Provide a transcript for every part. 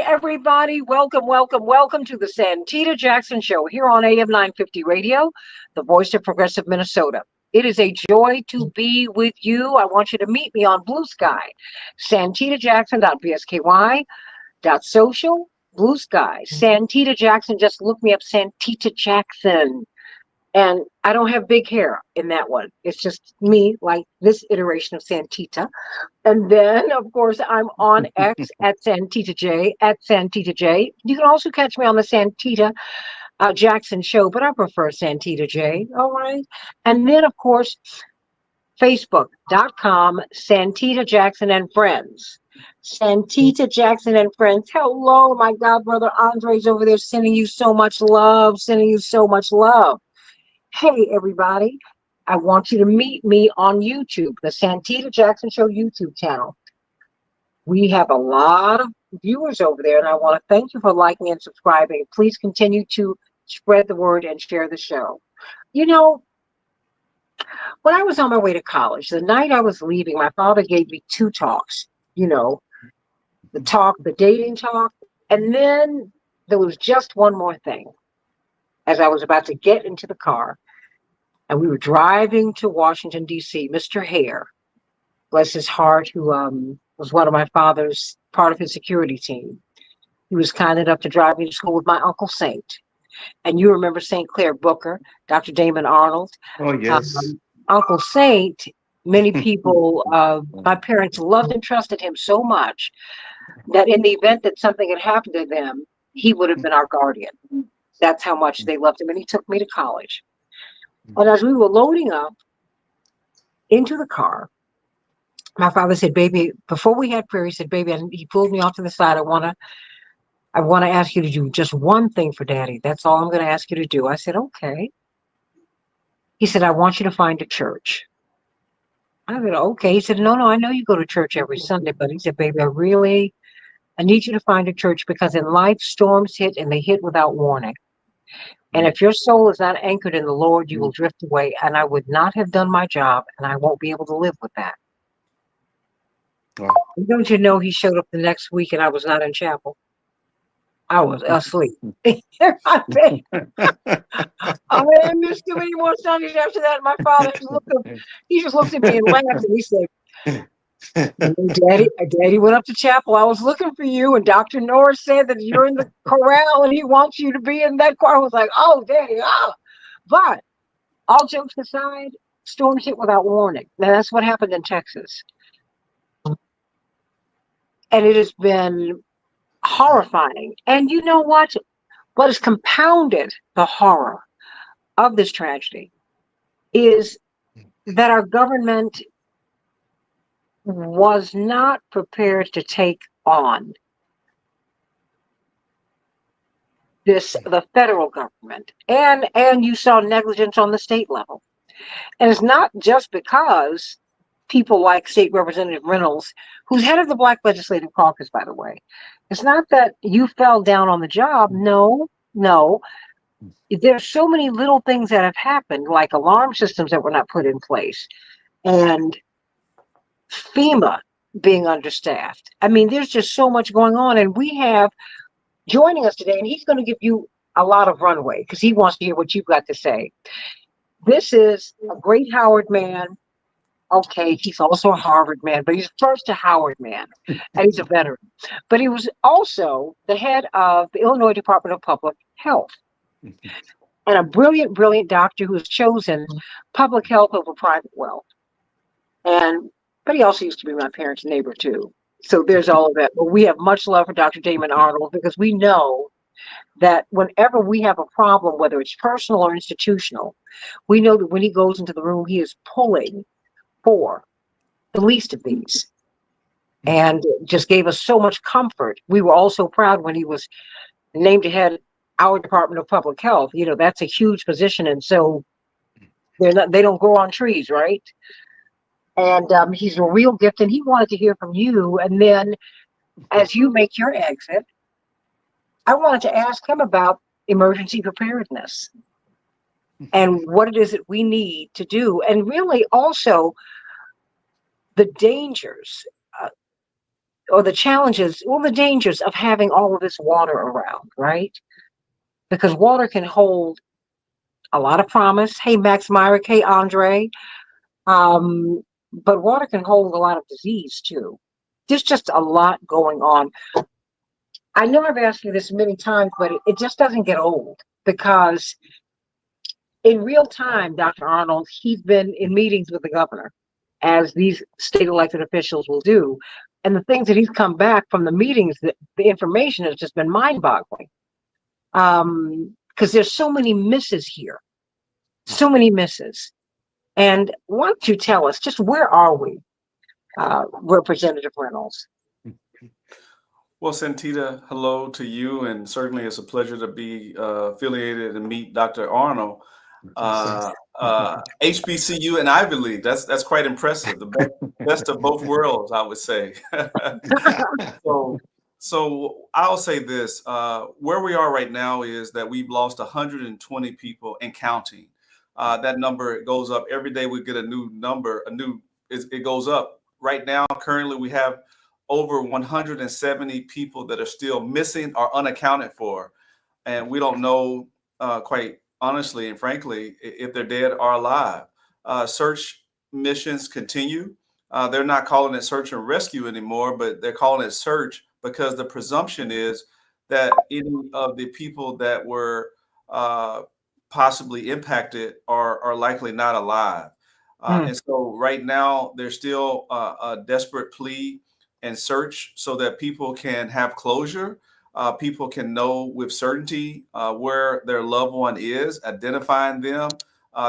everybody. Welcome, welcome, welcome to the Santita Jackson Show here on AM 950 Radio, the voice of progressive Minnesota. It is a joy to be with you. I want you to meet me on Blue Sky, santitajackson.bsky.social, Blue Sky. Santita Jackson, just look me up, Santita Jackson. And I don't have big hair in that one. It's just me, like this iteration of Santita. And then, of course, I'm on X at Santita J, at Santita J. You can also catch me on the Santita Jackson Show, but I prefer Santita J. All right. And then, of course, Facebook.com, Santita Jackson and Friends. Santita Jackson and Friends. Hello, my god brother Andre's over there sending you so much love, sending you so much love. Hey, everybody. I want you to meet me on YouTube, the Santita Jackson Show YouTube channel. We have a lot of viewers over there, and I want to thank you for liking and subscribing. Please continue to spread the word and share the show. You know, when I was on my way to college, the night I was leaving, my father gave me two talks. You know, the dating talk, and then there was just one more thing. As I was about to get into the car, and we were driving to Washington, D.C., Mr. Hare, bless his heart, who was one of my father's, part of his security team. He was kind enough to drive me to school with my Uncle Saint. And you remember St. Clair Booker, Dr. Damon Arnold. Oh, yes. Uncle Saint, many people, my parents loved and trusted him so much that in the event that something had happened to them, he would have been our guardian. That's how much they loved him. And he took me to college. And as we were loading up into the car, my father said, baby, before we had prayer, he said, baby, and he pulled me off to the side. I want to ask you to do just one thing for daddy. That's all I'm going to ask you to do. I said, okay. He said, I want you to find a church. I said, okay. He said, no, I know you go to church every Sunday, but he said, baby, I need you to find a church because in life, storms hit and they hit without warning. And if your soul is not anchored in the Lord, you will drift away. And I would not have done my job, and I won't be able to live with that. Wow. Don't you know he showed up the next week and I was not in chapel? I was asleep. I didn't miss too many more Sundays after that. My father he just looked at me and laughed and he said, Daddy went up to chapel. I was looking for you, and Dr. Norris said that you're in the chorale and he wants you to be in that choir. I was like, oh, Daddy, oh. But all jokes aside, storms hit without warning. Now, that's what happened in Texas. And it has been horrifying. And you know what? What has compounded the horror of this tragedy is that our government was not prepared to take on the federal government, and you saw negligence on the state level. And it's not just because people like State Representative Reynolds, who's head of the Black Legislative Caucus, by the way. It's not that you fell down on the job. No. There's so many little things that have happened, like alarm systems that were not put in place, and FEMA being understaffed. I mean, there's just so much going on, and we have joining us today, and he's going to give you a lot of runway because he wants to hear what you've got to say. This is a great Howard man. Okay, he's also a Harvard man, but he's first a Howard man, and he's a veteran. But he was also the head of the Illinois Department of Public Health, and a brilliant, brilliant doctor who has chosen public health over private wealth. But he also used to be my parents' neighbor too. So there's all of that. But we have much love for Dr. Damon Arnold because we know that whenever we have a problem, whether it's personal or institutional, we know that when he goes into the room, he is pulling for the least of these, and just gave us so much comfort. We were all so proud when he was named to head our Department of Public Health. You know, that's a huge position, and so they don't grow on trees, right? And he's a real gift, and he wanted to hear from you. And then as you make your exit, I wanted to ask him about emergency preparedness and what it is that we need to do, and really also the dangers or the challenges, or the dangers of having all of this water around, right? Because water can hold a lot of promise. Hey, Max Myrick. Hey, Andre. Um, but water can hold a lot of disease too. There's just a lot going on. I know I've asked you this many times, but it just doesn't get old because in real time, Dr. Arnold, he's been in meetings with the governor, as these state elected officials will do. And the things that he's come back from the meetings, the information has just been mind boggling. Because there's so many misses here, so many misses. And why don't you tell us just where are we, Representative Reynolds? Well, Santita, hello to you, and certainly it's a pleasure to be affiliated and meet Dr. Arnold. HBCU and Ivy League, that's quite impressive. The best of both worlds, I would say. So, so I'll say this: where we are right now is that we've lost 120 people and counting. That number goes up every day. We get a new number, it goes up. Right now, currently, we have over 170 people that are still missing or unaccounted for, and we don't know quite honestly and frankly if they're dead or alive. Search missions continue. They're not calling it search and rescue anymore, but they're calling it search because the presumption is that any of the people that were uh, possibly impacted are likely not alive. Mm, And so right now, there's still a desperate plea and search so that people can have closure. People can know with certainty where their loved one is, identifying them.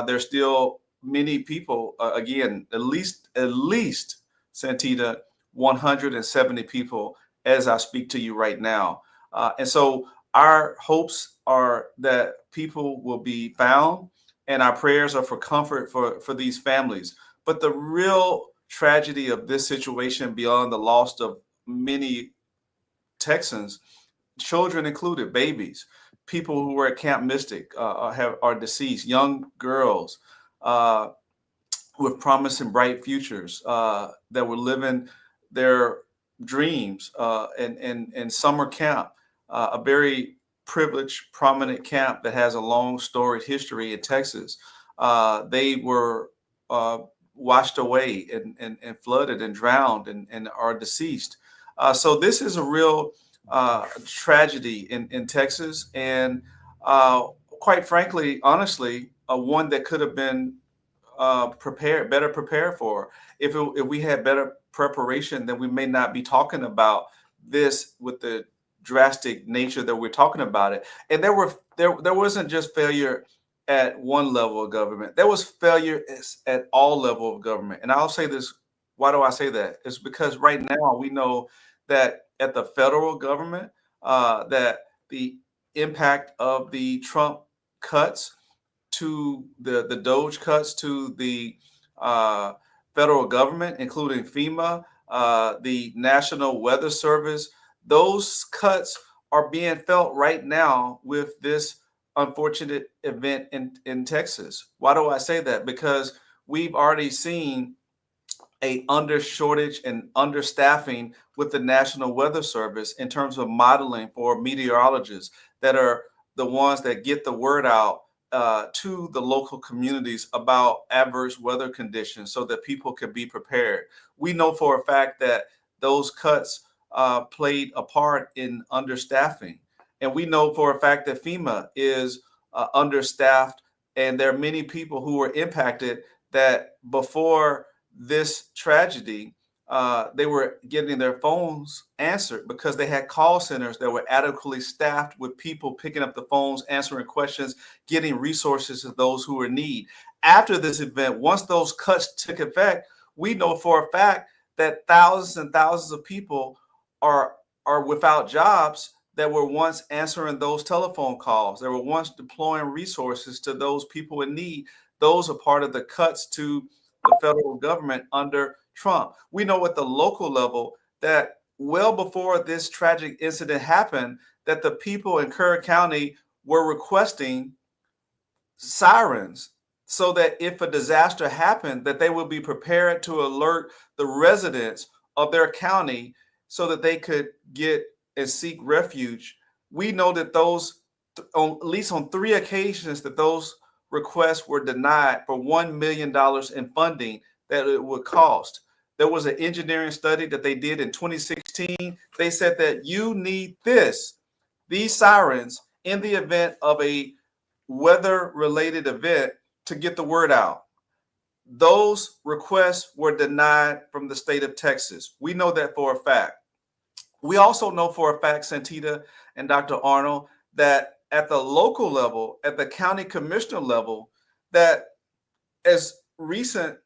There's still many people, again, at least, Santita, 170 people as I speak to you right now. And so our hopes are that people will be found, and our prayers are for comfort for these families. But the real tragedy of this situation, beyond the loss of many Texans, children included, babies, people who were at Camp Mystic are deceased, young girls uh, with promising bright futures that were living their dreams in summer camp, a very privileged, prominent camp that has a long storied history in Texas. They were uh, washed away and flooded and drowned and are deceased. So this is a real tragedy in Texas, and uh, quite frankly, honestly, one that could have been better prepared for. If we had better preparation, then we may not be talking about this with the drastic nature that we're talking about it. And there wasn't just failure at one level of government. There was failure at all level of government. And I'll say this. Why do I say that? It's because right now we know that at the federal government, that the impact of the Trump cuts to the Doge cuts to the uh, federal government, including FEMA, the National Weather Service. Those cuts are being felt right now with this unfortunate event in Texas. Why do I say that? Because we've already seen a under shortage and understaffing with the National Weather Service in terms of modeling for meteorologists that are the ones that get the word out to the local communities about adverse weather conditions so that people can be prepared. We know for a fact that those cuts played a part in understaffing. And we know for a fact that FEMA is understaffed, and there are many people who were impacted that before this tragedy, they were getting their phones answered because they had call centers that were adequately staffed with people picking up the phones, answering questions, getting resources to those who are in need. After this event, once those cuts took effect, we know for a fact that thousands and thousands of people are are without jobs that were once answering those telephone calls. They were once deploying resources to those people in need. Those are part of the cuts to the federal government under Trump. We know at the local level that well before this tragic incident happened, that the people in Kerr County were requesting sirens so that if a disaster happened, that they would be prepared to alert the residents of their county so that they could get and seek refuge. We know that those, on at least on 3 occasions, that those requests were denied for $1 million in funding that it would cost. There was an engineering study that they did in 2016. They said that you need these sirens in the event of a weather related event to get the word out. Those requests were denied from the state of Texas. We know that for a fact. We also know for a fact, Santita and Dr. Arnold, that at the local level, at the county commissioner level, that as recent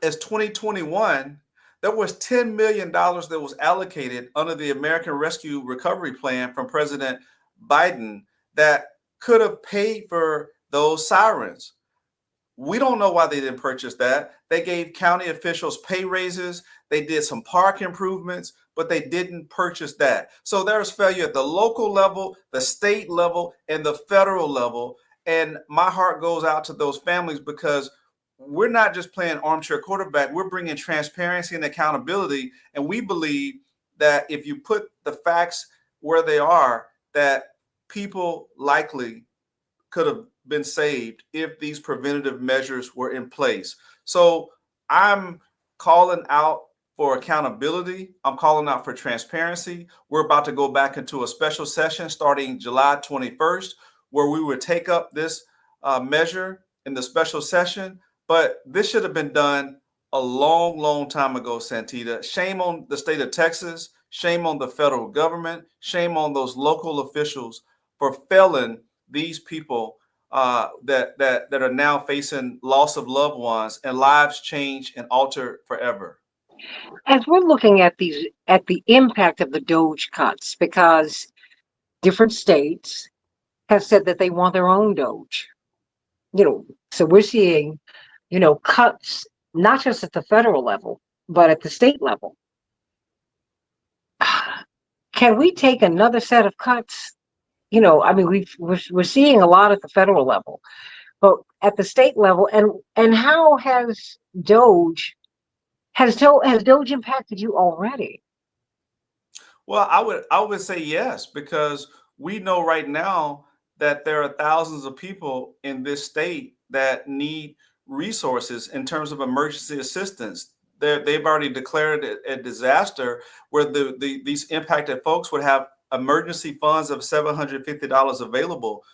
as 2021, there was $10 million that was allocated under the American Rescue Recovery Plan from President Biden that could have paid for those sirens. We don't know why they didn't purchase that. They gave county officials pay raises. They did some park improvements, but they didn't purchase that. So there's failure at the local level, the state level, and the federal level. And my heart goes out to those families because we're not just playing armchair quarterback. We're bringing transparency and accountability. And we believe that if you put the facts where they are, that people likely could have been saved if these preventative measures were in place. So I'm calling out for accountability. I'm calling out for transparency. We're about to go back into a special session starting July 21st, where we would take up this measure in the special session. But this should have been done a long, long time ago, Santita. Shame on the state of Texas. Shame on the federal government. Shame on those local officials for failing these people that are now facing loss of loved ones and lives changed and altered forever. As we're looking at the impact of the Doge cuts, because different states have said that they want their own Doge, so we're seeing, cuts not just at the federal level, but at the state level. Can we take another set of cuts? I mean, we're seeing a lot at the federal level, but at the state level, and how has Doge impacted you already? Well, I would say yes, because we know right now that there are thousands of people in this state that need resources in terms of emergency assistance. They've already declared it a disaster where these impacted folks would have emergency funds of $750 available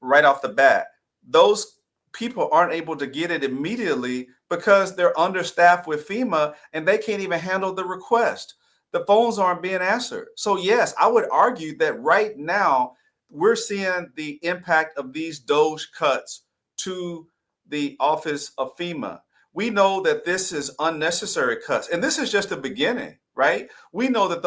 right off the bat. Those people aren't able to get it immediately because they're understaffed with FEMA and they can't even handle the request. The phones aren't being answered. So yes, I would argue that right now we're seeing the impact of these Doge cuts to the office of FEMA. We know that this is unnecessary cuts, and this is just the beginning, right? We know that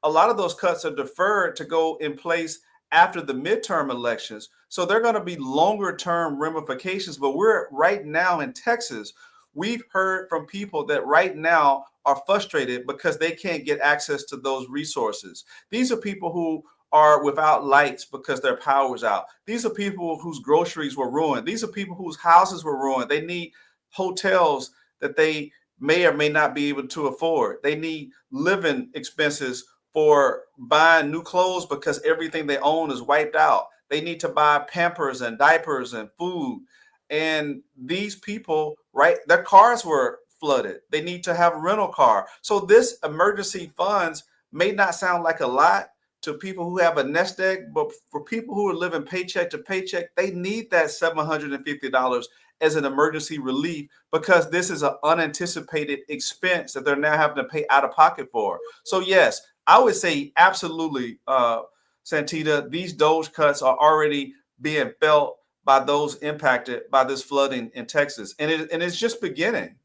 a lot of those cuts are deferred to go in place after the midterm elections. So they're going to be longer term ramifications. But we're right now in Texas, we've heard from people that right now are frustrated because they can't get access to those resources. These are people who are without lights because their power's out. These are people whose groceries were ruined. These are people whose houses were ruined. They need hotels that they may or may not be able to afford. They need living expenses for buying new clothes because everything they own is wiped out. They need to buy Pampers and diapers and food. And these people, right, their cars were flooded. They need to have a rental car. So this emergency funds may not sound like a lot to people who have a nest egg, but for people who are living paycheck to paycheck, they need that $750 as an emergency relief because this is an unanticipated expense that they're now having to pay out of pocket for. So yes, I would say absolutely, Santita, these Doge cuts are already being felt by those impacted by this flooding in Texas. And it's just beginning.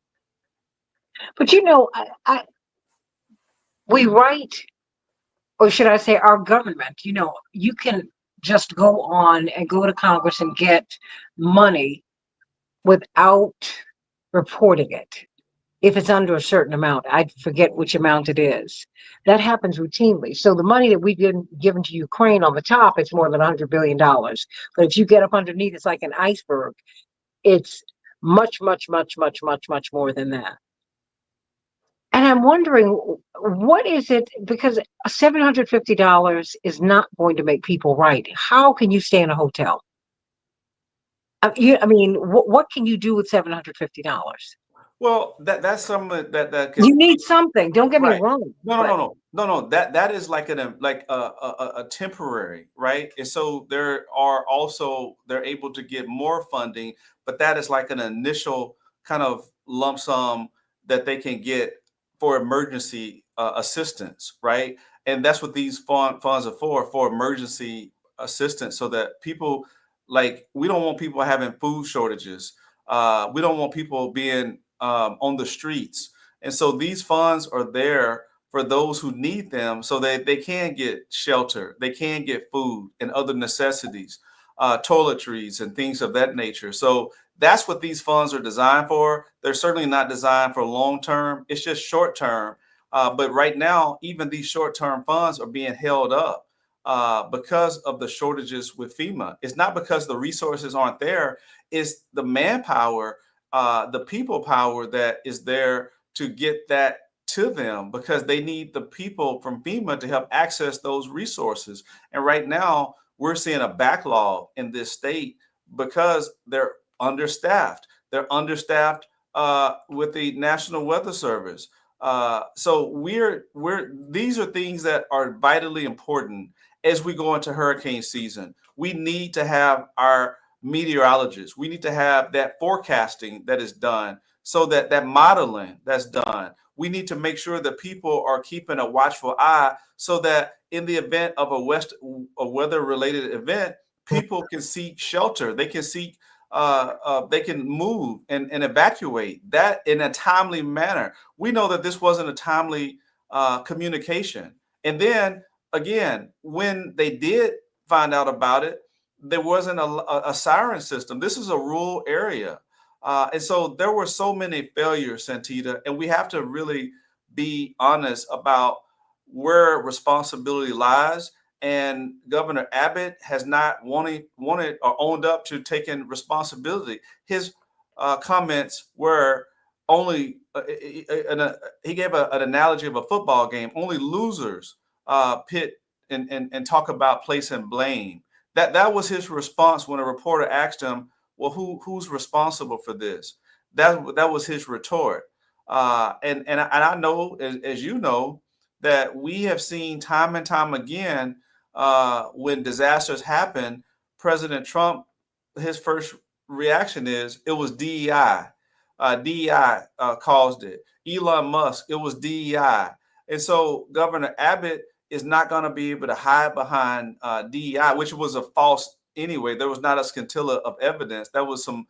But we write, or should I say our government, you can just go on and go to Congress and get money without reporting it. If it's under a certain amount, I forget which amount it is. That happens routinely. So the money that we've given to Ukraine on the top, it's more than $100 billion. But if you get up underneath, it's like an iceberg. It's much, much, much, much, much, much more than that. And I'm wondering, what is it? Because $750 is not going to make people right. How can you stay in a hotel? I mean, what can you do with $750? Well, that's something that You can. need something. Don't get me Right. wrong, No, no, but no, no, no, no. That is like a temporary, right? And so they're able to get more funding, but that is like an initial kind of lump sum that they can get for emergency assistance, right? And that's what these funds are for emergency assistance, so that people, like, we don't want people having food shortages. We don't want people being on the streets, and so these funds are there for those who need them, so that they can get shelter, they can get food and other necessities, toiletries and things of that nature. So that's what these funds are designed for. They're certainly not designed for long term. It's just short term. But right now, even these short term funds are being held up because of the shortages with FEMA. It's not because the resources aren't there. It's the manpower, the people power that is there to get that to them, because they need the people from FEMA to help access those resources. And right now, we're seeing a backlog in this state because they're understaffed. They're understaffed with the National Weather Service. So we're these are things that are vitally important as we go into hurricane season. We need to have our meteorologists. We need to have that forecasting that is done, so that that modeling that's done. We need to make sure that people are keeping a watchful eye, so that in the event of a weather related event, people can seek shelter. They can seek they can move and evacuate that in a timely manner. We know that this wasn't a timely communication. And then again, when they did find out about it, there wasn't a siren system. This is a rural area. And so there were so many failures, Santita, and we have to really be honest about where responsibility lies. And Governor Abbott has not wanted or owned up to taking responsibility. His comments were only he gave an analogy of a football game. Only losers pit and talk about placing blame. That was his response when a reporter asked him, well, who's responsible for this? That was his retort. And I know, as you know, that we have seen time and time again, when disasters happen, President Trump, his first reaction is it was DEI. DEI caused it. Elon Musk, it was DEI. And so Governor Abbott is not going to be able to hide behind DEI, which was a false anyway. There was not a scintilla of evidence. That was some,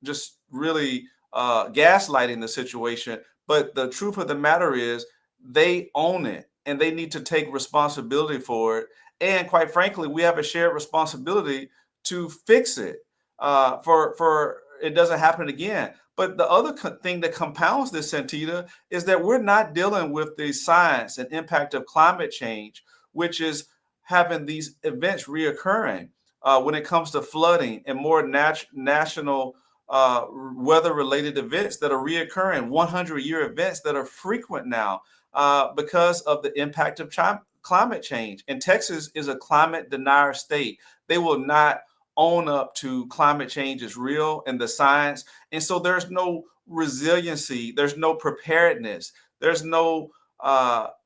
just really gaslighting the situation. But the truth of the matter is they own it and they need to take responsibility for it. And quite frankly, we have a shared responsibility to fix it for it doesn't happen again. But the other thing that compounds this, Santita, is that we're not dealing with the science and impact of climate change, which is having these events reoccurring when it comes to flooding and more national weather-related events that are reoccurring, 100-year events that are frequent now because of the impact of climate change. And Texas is a climate denier state. They will not own up to climate change is real and the science. And so there's no resiliency, there's no preparedness, there's no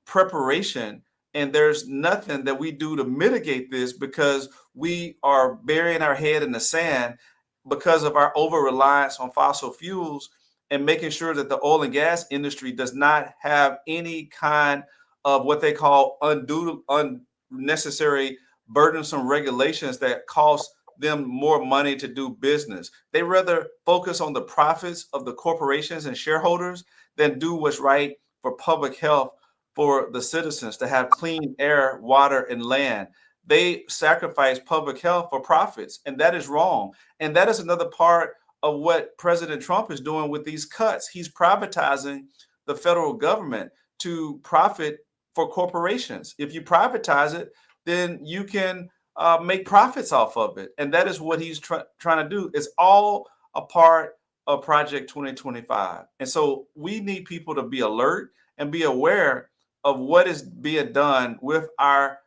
preparation, and there's nothing that we do to mitigate this, because we are burying our head in the sand because of our over reliance on fossil fuels, and making sure that the oil and gas industry does not have any kind of what they call unnecessary burdensome regulations that cost them more money to do business. They rather focus on the profits of the corporations and shareholders than do what's right for public health, for the citizens to have clean air, water, and land. They sacrifice public health for profits, and that is wrong. And that is another part of what President Trump is doing with these cuts. He's privatizing the federal government to profit for corporations. If you privatize it, then you can make profits off of it. And that is what he's trying to do. It's all a part of Project 2025. And so we need people to be alert, and be aware of what is being done with our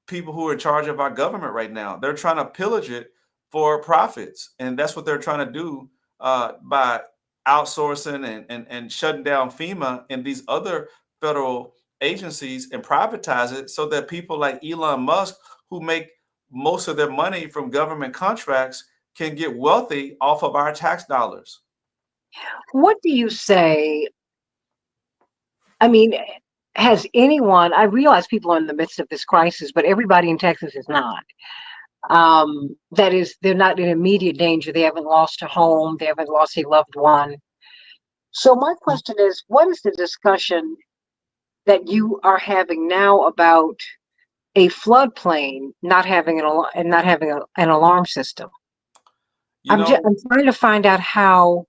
people who are in charge of our government right now. They're trying to pillage it for profits, and that's what they're trying to do by outsourcing and shutting down FEMA and these other federal agencies and privatize it so that people like Elon Musk, who make most of their money from government contracts, can get wealthy off of our tax dollars. What do you say? I mean, has anyone, I realize people are in the midst of this crisis, but everybody in Texas is not. That is, they're not in immediate danger. They haven't lost a home, they haven't lost a loved one. So my question is, what is the discussion that you are having now about a floodplain not having an alarm system? You know, I'm trying to find out how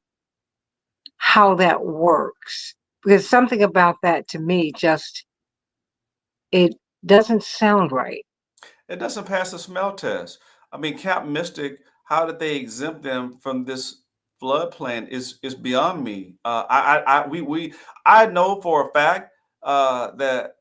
that works, because something about that to me just, it doesn't sound right. it doesn't pass the smell test. I mean, Camp Mystic, how did they exempt them from this floodplain is beyond me. I know for a fact that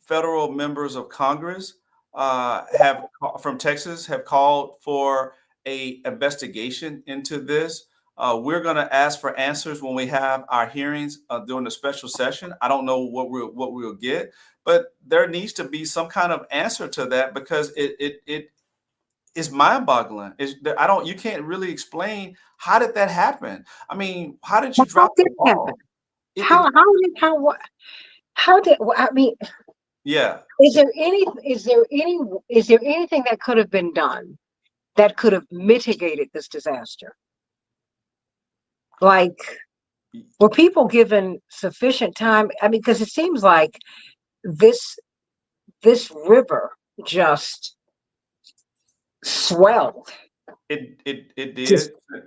federal members of Congress from Texas have called for a investigation into this. We're going to ask for answers when we have our hearings during the special session. I don't know what we'll get, but there needs to be some kind of answer to that, because it is mind-boggling. You can't really explain, how did that happen? I mean, how did you Well, how drop did the it happen? ball? It I mean, yeah. is there anything that could have been done that could have mitigated this disaster? Like, were people given sufficient time? I mean, because it seems like this river just swelled, It just did.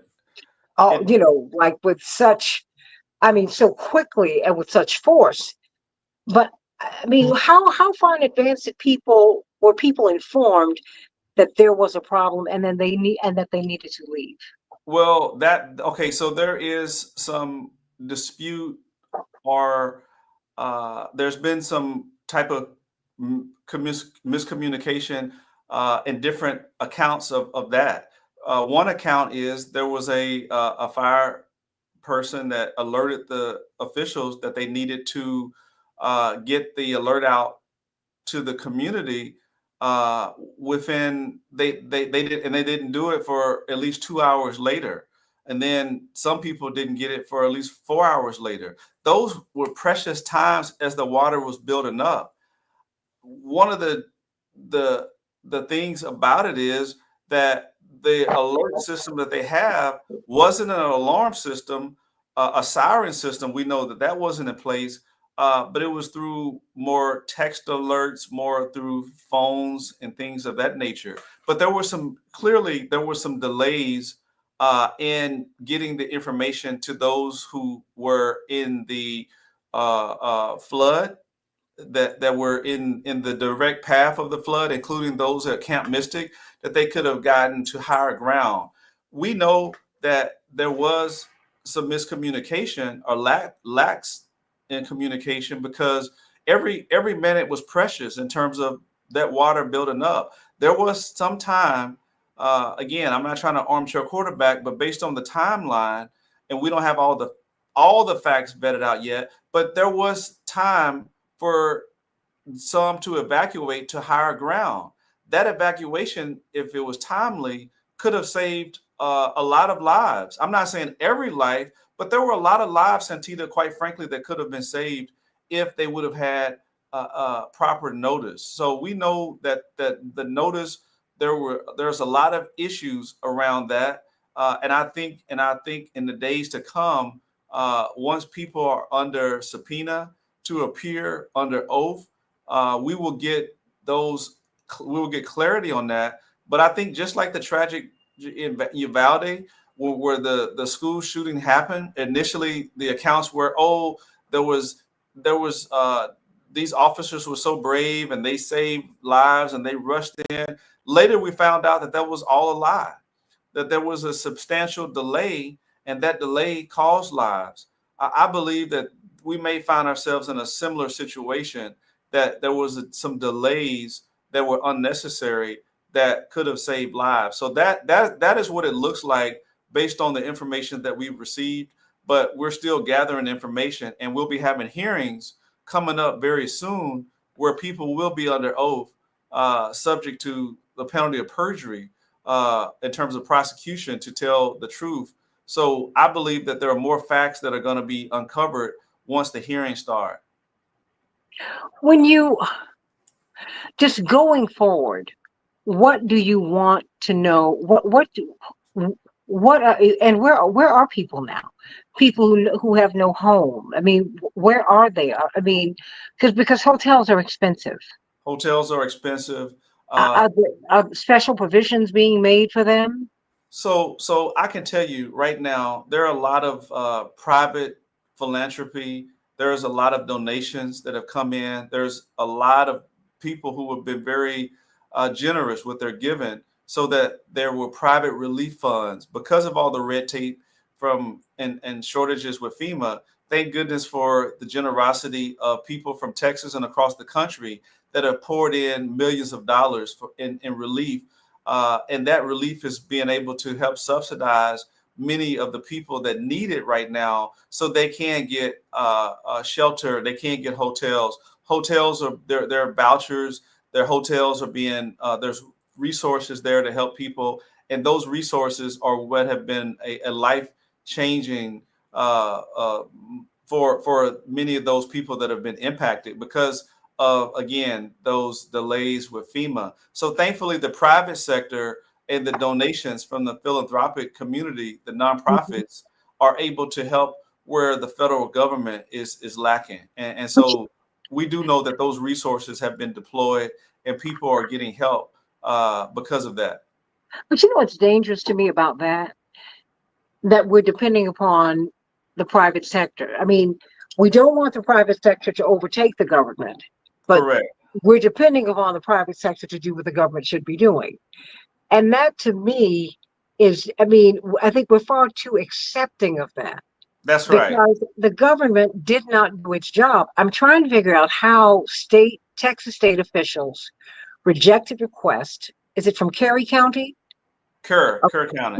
all, It like with such, I mean, so quickly and with such force. But I mean, how far in advance were people informed that there was a problem, and then that they needed to leave? Well, okay, so there is some dispute, or there's been some type of miscommunication in different accounts of that. One account is there was a fire person that alerted the officials that they needed to get the alert out to the community within they did, and they didn't do it for at least 2 hours later, and then some people didn't get it for at least 4 hours later. Those were precious times as the water was building up. One of the the things about it is that the alert system that they have wasn't an alarm system, a siren system. We know that that wasn't in place, but it was through more text alerts, more through phones and things of that nature. But there were some delays in getting the information to those who were in the flood, that were in the direct path of the flood, including those at Camp Mystic, that they could have gotten to higher ground. We know that there was some miscommunication, or lacks in communication, because every minute was precious in terms of that water building up. There was some time. Again, I'm not trying to armchair quarterback, but based on the timeline, and we don't have all the facts vetted out yet, but there was time for some to evacuate to higher ground. That evacuation, if it was timely, could have saved a lot of lives. I'm not saying every life, but there were a lot of lives, Santita, quite frankly, that could have been saved if they would have had proper notice. So we know that the notice, there's a lot of issues around that, and I think in the days to come, once people are under subpoena to appear under oath, we will get clarity on that. But I think, just like the tragic in Uvalde, where the school shooting happened, initially the accounts were, oh, there was these officers were so brave and they saved lives and they rushed in. Later, we found out that was all a lie, that there was a substantial delay, and that delay caused lives. I believe that we may find ourselves in a similar situation, that there was some delays that were unnecessary that could have saved lives. So that is what it looks like based on the information that we've received. But we're still gathering information, and we'll be having hearings coming up very soon where people will be under oath, subject to the penalty of perjury, in terms of prosecution, to tell the truth. So I believe that there are more facts that are going to be uncovered once the hearings start. When you just going forward, what do you want to know? What are, and where are people now? People who have no home. I mean, where are they? I mean, because hotels are expensive. Hotels are expensive. Are special provisions being made for them? So I can tell you right now, there are a lot of private philanthropy. There's a lot of donations that have come in. There's a lot of people who have been very generous with their giving, so that there were private relief funds because of all the red tape and shortages with FEMA. Thank goodness for the generosity of people from Texas and across the country that have poured in millions of dollars in relief, and that relief is being able to help subsidize many of the people that need it right now, so they can get shelter, they can get hotels. Hotels are their vouchers. Their hotels are being there's resources there to help people, and those resources are what have been a life changing for many of those people that have been impacted because of, again, those delays with FEMA. So thankfully, the private sector and the donations from the philanthropic community, the nonprofits, are able to help where the federal government is lacking. And so we do know that those resources have been deployed and people are getting help because of that. But you know what's dangerous to me about that? That we're depending upon the private sector. I mean, we don't want the private sector to overtake the government, but Correct. we're depending upon the private sector to do what the government should be doing. And that to me is, I mean, I think we're far too accepting of that That's right. because the government did not do its job. I'm trying to figure out how Texas state officials rejected request. Is it from Cary County? Kerr County.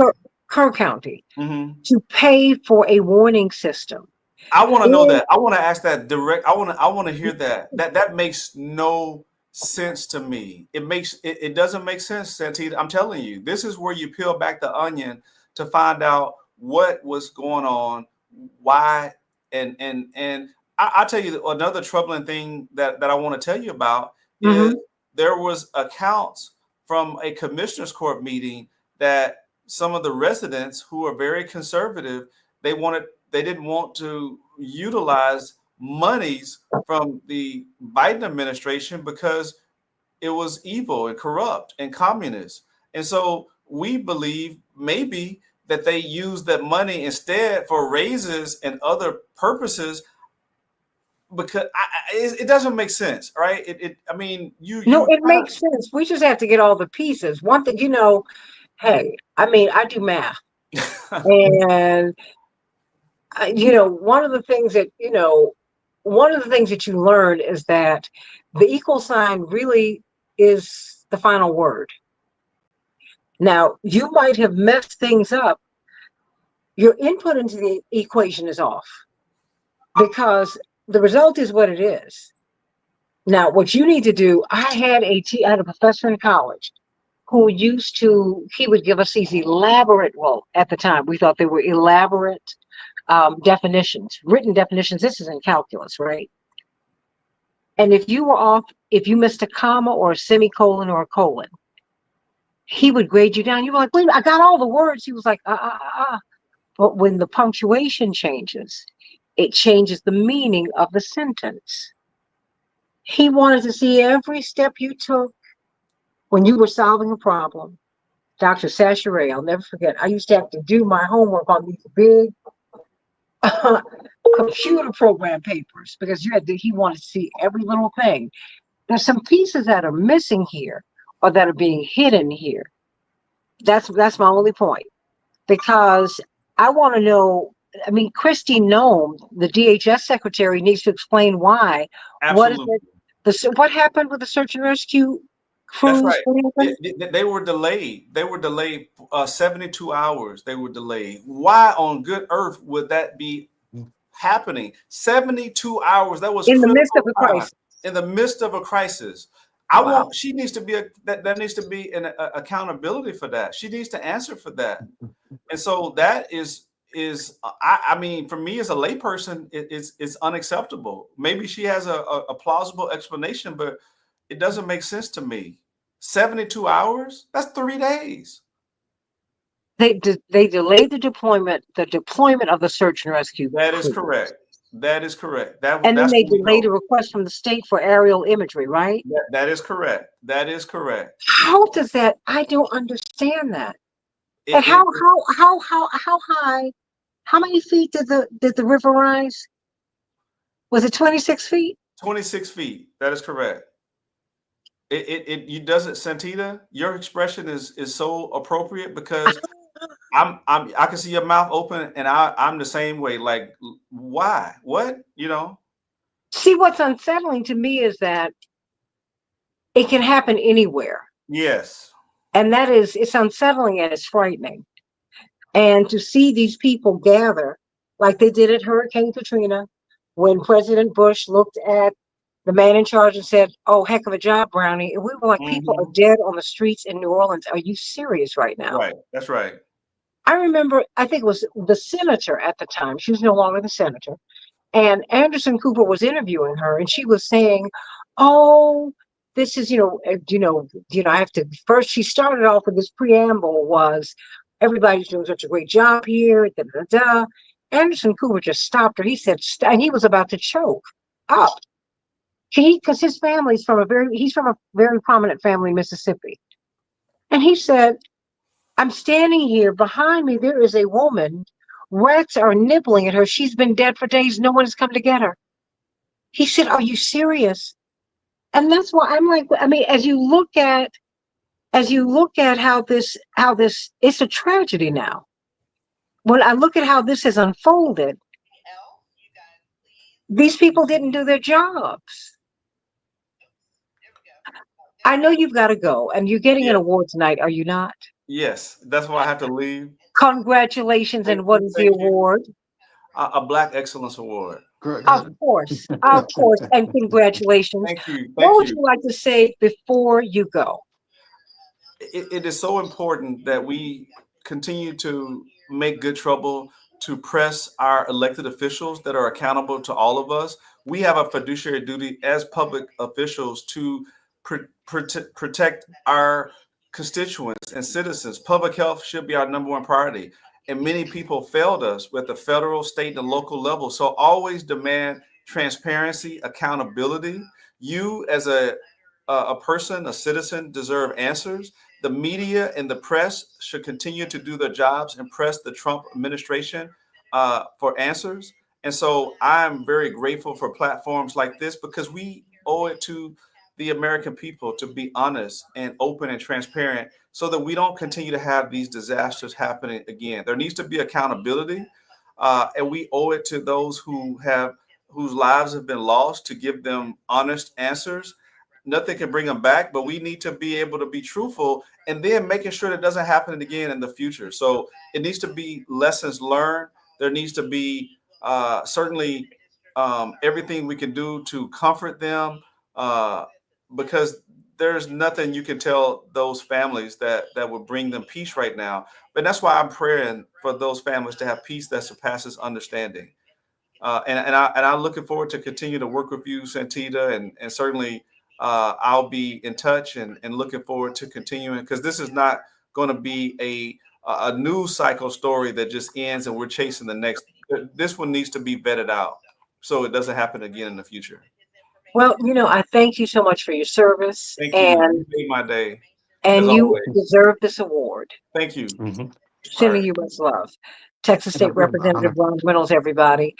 Kerr County Hmm. to pay for a warning system. I want to know And that. I want to ask that direct. I want to hear that. That makes no sense to me. It doesn't make sense, Santita. I'm telling you, this is where you peel back the onion to find out what was going on, why, and I'll tell you another troubling thing that I want to tell you about is Mhm. there was accounts from a commissioners court meeting that some of the residents who are very conservative, they didn't want to utilize monies from the Biden administration because it was evil and corrupt and communist. And so we believe maybe that they used that money instead for raises and other purposes, because it doesn't make sense, right? I mean, No, you it makes sense. We just have to get all the pieces. One thing, hey, I mean, I do math, and one of the things that you learn is that the equal sign really is the final word. Now, you might have messed things up. Your input into the equation is off because the result is what it is. Now, what you need to do, I had a professor in college who he would give us these elaborate, well, at the time, we thought they were elaborate definitions, written definitions. This is in calculus, right? And if you were off, if you missed a comma or a semicolon or a colon, he would grade you down. You were like, wait, I got all the words. He was like, But when the punctuation changes, it changes the meaning of the sentence. He wanted to see every step you took when you were solving a problem. Dr. Sachere, I'll never forget. I used to have to do my homework on these big computer program papers because he wanted to see every little thing. There's some pieces that are missing here or that are being hidden here. That's my only point, because I want to know I mean, Christy Nome, the DHS secretary, needs to explain why. What is Absolutely. it? What happened with the search and rescue That's crews? right. What happened? They were delayed. They were delayed 72 hours. They were delayed. Why on good earth would that be happening? 72 hours. That was In the midst of critical the time crisis. in the midst of a crisis. Wow. She needs to be that needs to be an accountability for that. She needs to answer for that. And so that is I mean, for me as a layperson, it's unacceptable. Maybe she has a plausible explanation, but it doesn't make sense to me. 72 hours? That's 3 days. They delayed the deployment of the search and rescue That is crew. correct. That is correct. And then That's they what we delayed know. a request from the state for aerial imagery, right? That is correct. That is correct. How does that? I don't understand that. And It, it how high? How many feet did the river rise? Was it 26 feet? 26 feet. That is correct. It you doesn't, Santita, your expression is so appropriate because I can see your mouth open and I'm the same way. Like, why? What? You know? See, what's unsettling to me is that it can happen anywhere. Yes. And that is, it's unsettling and it's frightening. And to see these people gather like they did at Hurricane Katrina, when President Bush looked at the man in charge and said, "Oh, heck of a job, Brownie." And we were like, people are Hmm. dead on the streets in New Orleans. Are you serious right now? Right. That's right. I remember, I think it was the senator at the time. She was no longer the senator. And Anderson Cooper was interviewing her, and she was saying, "Oh, this is, I have to." First, she started off with this preamble: was everybody's doing such a great job here. Da, da, da. Anderson Cooper just stopped her. He said, and he was about to choke up. Because his family's he's from a very prominent family in Mississippi, and he said, "I'm standing here. Behind me, there is a woman. Rats are nibbling at her. She's been dead for days. No one has come to get her." He said, "Are you serious?" And that's why I'm like, I mean, as you look at how this it's a tragedy now. When I look at how this has unfolded, these people didn't do their jobs. I know you've got to go, and you're getting an Yeah. award tonight, are you not? Yes. That's why I have to leave. Congratulations, Thank and what you. is the Thank you. award? A Black Excellence Award. Of course, and congratulations. Thank you. What Thank would you. you like to say before you go? It is so important that we continue to make good trouble to press our elected officials that are accountable to all of us. We have a fiduciary duty as public officials to protect our constituents and citizens. Public health should be our number one priority. And many people failed us with the federal, state, and local level. So always demand transparency, accountability. You as a person, a citizen, deserve answers. The media and the press should continue to do their jobs and press the Trump administration for answers. And so I'm very grateful for platforms like this because we owe it to the American people to be honest and open and transparent so that we don't continue to have these disasters happening again. There needs to be accountability, and we owe it to those whose lives have been lost to give them honest answers. Nothing can bring them back, but we need to be able to be truthful and then making sure that doesn't happen again in the future. So it needs to be lessons learned. There needs to be certainly everything we can do to comfort them uh, because there's nothing you can tell those families that would bring them peace right now. But that's why I'm praying for those families to have peace that surpasses understanding. And I'm looking forward to continue to work with you, Santita, and certainly I'll be in touch and looking forward to continuing because this is not going to be a news cycle story that just ends and we're chasing the next. This one needs to be vetted out so it doesn't happen again in the future. Well, I thank you so much for your service, Thank you. and You made my day, as and you always. deserve this award. Thank you. Mhm. All Sending right. you much love. Texas And State Representative honor. Ron Reynolds, everybody.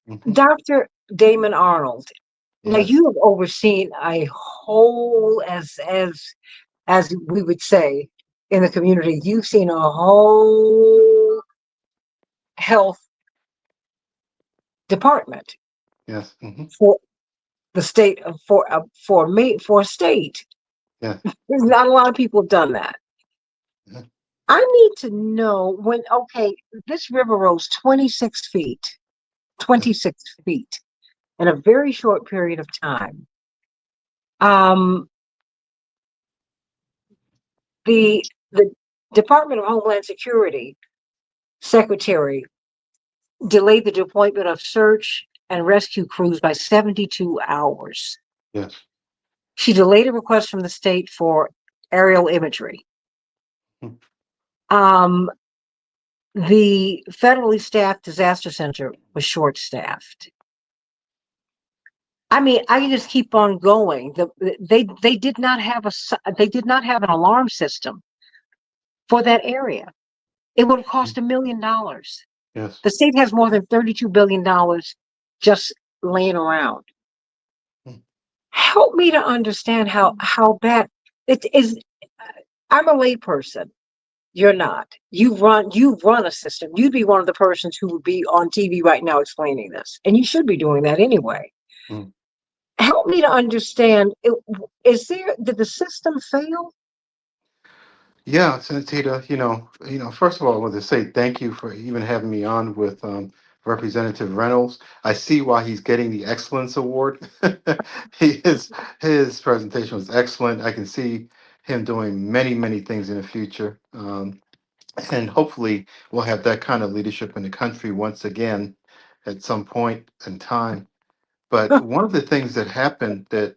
Mhm. Dr. Damon Arnold. Now Yes. you have overseen a whole, as we would say in the community, you've seen a whole health department Yes. Hmm. for the state of for a state. Yeah. There's not a lot of people have done that. Yeah. I need to know when. Okay, this river rose 26 feet, Yes. 26 feet in a very short period of time. Um, the Department of Homeland Security secretary delayed the deployment of search and rescue crews by 72 hours. Yes. She delayed a request from the state for aerial imagery. Hmm. Um, the federally staffed disaster center was short staffed. I mean, I can just keep on going. They did not have they did not have an alarm system for that area. It would have cost $1 million. Yes. The state has more than $32 billion just laying around. Hmm. Help me to understand how bad it is. I'm a layperson. You're not. You've run a system. You'd be one of the persons who would be on TV right now explaining this, and you should be doing that anyway. Hmm. Help me to understand. Did the system fail? Yeah, Santita, first of all, I want to say thank you for even having me on with Representative Reynolds. I see why he's getting the Excellence Award. His presentation was excellent. I can see him doing many, many things in the future. And hopefully we'll have that kind of leadership in the country once again at some point in time. But one of the things that happened that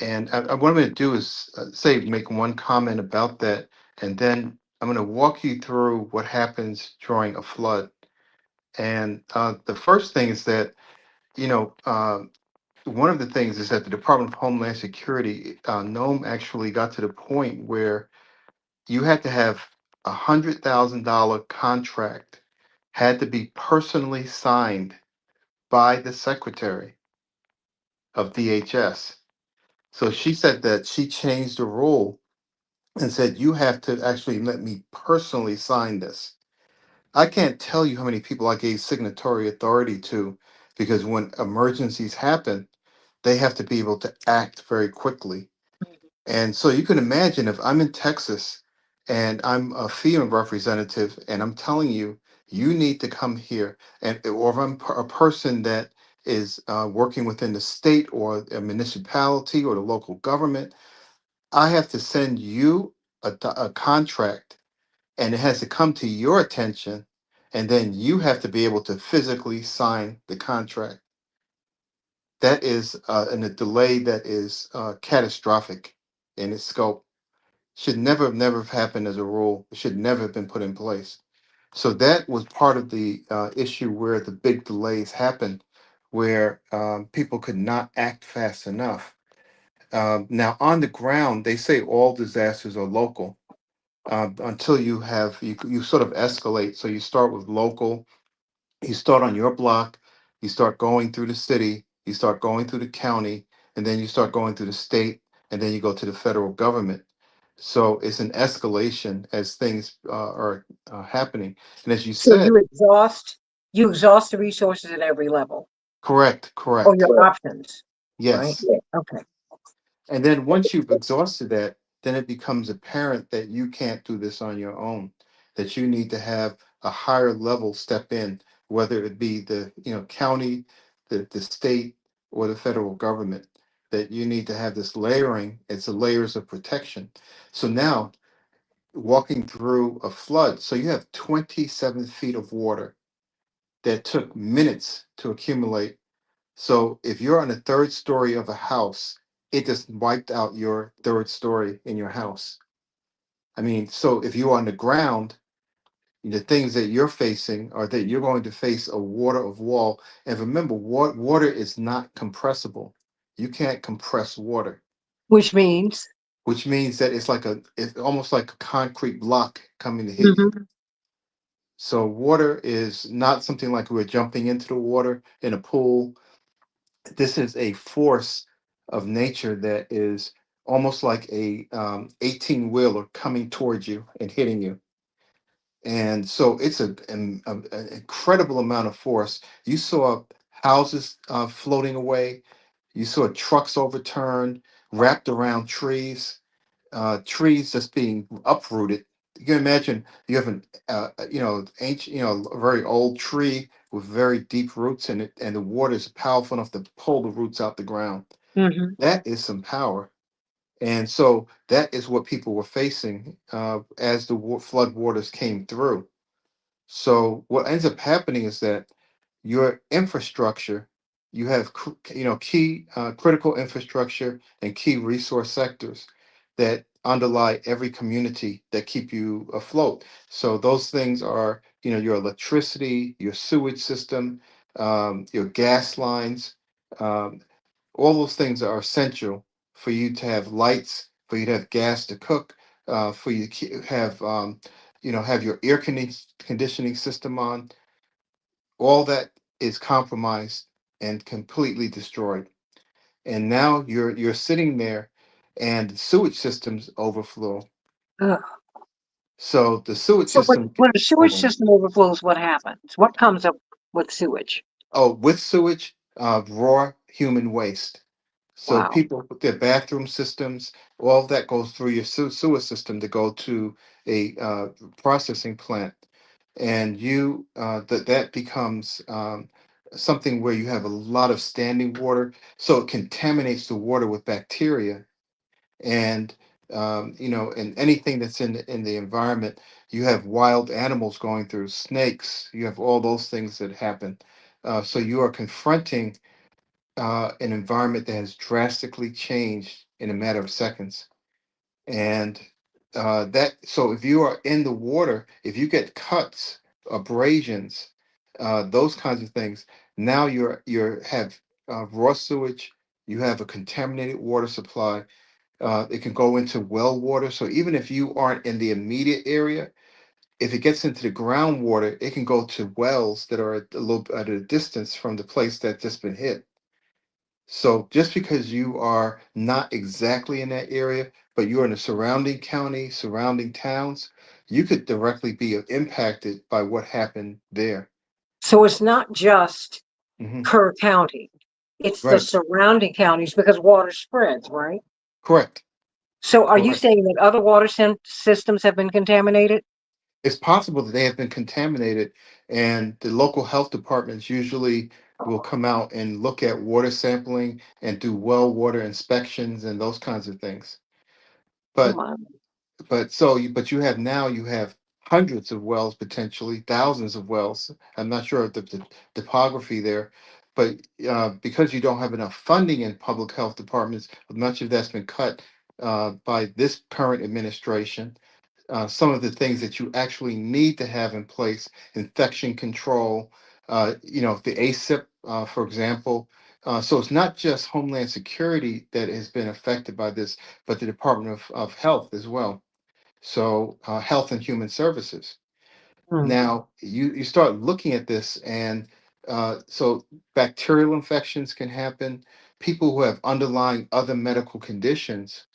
and what I'm going to do is make one comment about that, and then I'm going to walk you through what happens during a flood. And the first thing is that, you know, one of the things is that the Department of Homeland Security, NOM actually got to the point where you had to have $100,000 contract had to be personally signed by the Secretary of DHS. So she said that she changed the rule and said, you have to actually let me personally sign this. I can't tell you how many people I gave signatory authority to because when emergencies happen, they have to be able to act very quickly. And so you can imagine if I'm in Texas and I'm a FEMA representative and I'm telling you, you need to come here, and or if I'm a person that is working within the state or a municipality or the local government, I have to send you a contract and it has to come to your attention. And then you have to be able to physically sign the contract. That is a delay that is catastrophic in its scope. Should never have happened as a rule. It should never have been put in place. So that was part of the issue where the big delays happened, where people could not act fast enough. Now, on the ground, they say all disasters are local until you sort of escalate. So you start with local, you start on your block, you start going through the city, you start going through the county, and then you start going through the state, and then you go to the federal government. So it's an escalation as things are happening. And as you So said, you exhaust the resources at every level correct, or correct. your options, right? Yes. Okay. And then once you've exhausted that, then it becomes apparent that you can't do this on your own, that you need to have a higher level step in, whether it be the county, the state, or the federal government, that you need to have this layering. It's a layers of protection. So now walking through a flood, so you have 27 feet of water that took minutes to accumulate. So if you're on the third story of a house, it just wiped out your third story in your house. I mean, so if you're on the ground, the things that you're facing are that you're going to face a water of wall. And remember, water is not compressible. You can't compress water, Which means, which means that it's almost like a concrete block coming to hit you. mhm, So water is not something like we're jumping into the water in a pool. This is a force of nature that is almost like a 18 wheeler coming towards you and hitting you. And so it's an incredible amount of force. You saw houses floating away. You saw trucks overturned, wrapped around trees just being uprooted. You can imagine you have an ancient, a very old tree with very deep roots in it, and the water is powerful enough to pull the roots out the ground. Hmm. That is some power. And so that is what people were facing as the flood waters came through. So what ends up happening is that your infrastructure, you have key critical infrastructure and key resource sectors that underlie every community that keep you afloat. So those things are, your electricity, your sewage system, your gas lines. um, all those things are essential for you to have lights, for you to have gas to cook, for you to have your conditioning system on. All that is compromised and completely destroyed. And now you're sitting there, and the sewage systems overflow. Ugh. So the sewage So system. when a sewage system overflows, what happens? What comes up with sewage? Oh, with sewage, raw human waste. So Wow. people with their bathroom systems, all of that goes through your sewer system to go to a processing plant, and that becomes something where you have a lot of standing water, so it contaminates the water with bacteria, and and anything that's in the environment. You have wild animals going through, snakes. You have all those things that happen. So you are confronting an environment that has drastically changed in a matter of seconds. And so if you are in the water, if you get cuts, abrasions, those kinds of things, now you have raw sewage, you have a contaminated water supply. It can go into well water. So even if you aren't in the immediate area, if it gets into the groundwater, it can go to wells that are at a distance from the place that's just been hit. So just because you are not exactly in that area, but you're in the surrounding county, surrounding towns, you could directly be impacted by what happened there. So it's not just Hmm. Kerr County, it's the Right. surrounding counties because water spreads, right? Correct. So are you Correct. saying that other water systems have been contaminated? It's possible that they have been contaminated, and the local health departments usually will come out and look at water sampling and do well water inspections and those kinds of things. Oh But my. but you have now you have hundreds of wells, potentially thousands of wells. I'm not sure of the topography there, but because you don't have enough funding in public health departments, much of that's been cut by this current administration. Some of the things that you actually need to have in place: infection control, the ASIP, for example. So it's not just Homeland Security that has been affected by this, but the Department of Health as well. So Health and Human Services. Hmm. Now you start looking at this, and so bacterial infections can happen. People who have underlying other medical conditions,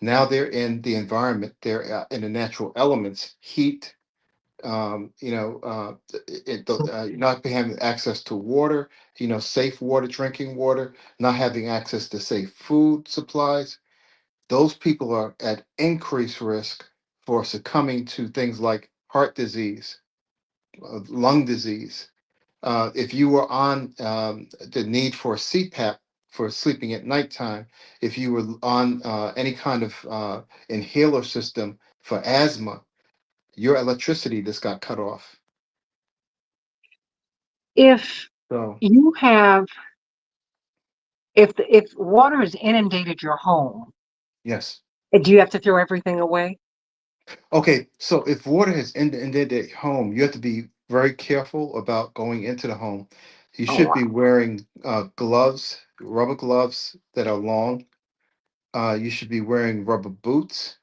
now they're in the environment, they're in the natural elements, heat, not having access to water, safe water, drinking water, not having access to safe food supplies. Those people are at increased risk for succumbing to things like heart disease, lung disease. If you were on the need for CPAP for sleeping at nighttime, if you were on any kind of inhaler system for asthma, your electricity just got cut off. If So, you have, if water has inundated your home, yes. do you have to throw everything away? Okay, so if water has ended at home, you have to be very careful about going into the home. You Oh should wow. be wearing gloves, rubber gloves that are long. You should be wearing rubber boots.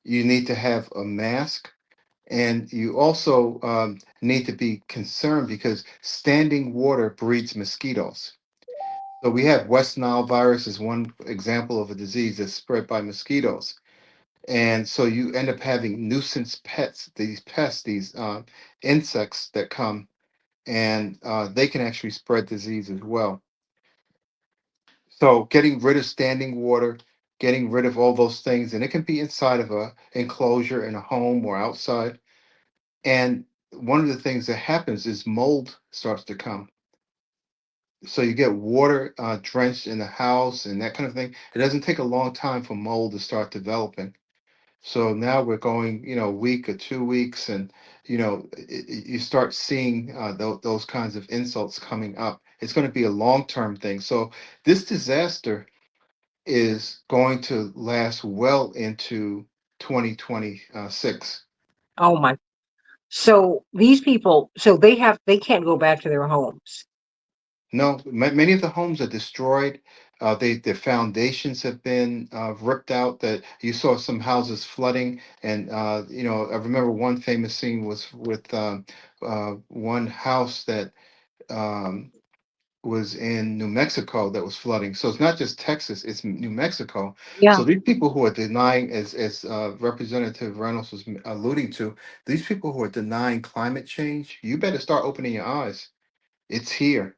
You need to have a mask. And you also need to be concerned because standing water breeds mosquitoes. So we have West Nile virus as one example of a disease that's spread by mosquitoes. And so you end up having nuisance pets, these pests, these insects that come, and they can actually spread disease as well. So getting rid of standing water, getting rid of all those things, and it can be inside of a enclosure in a home or outside. And one of the things that happens is mold starts to come. So you get water drenched in the house and that kind of thing. It doesn't take a long time for mold to start developing. So now we're going, a week or 2 weeks, and you start seeing those kinds of insults coming up. It's going to be a long-term thing. So this disaster is going to last well into 2026. Oh my. So these people, so they can't go back to their homes. No, many of the homes are destroyed. Their foundations have been ripped out. That you saw some houses flooding, and I remember one famous scene was with one house that um, was in New Mexico that was flooding. So it's not just Texas; it's New Mexico. Yeah. So these people who are denying, as Representative Reynolds was alluding to, these people who are denying climate change, you better start opening your eyes. It's here,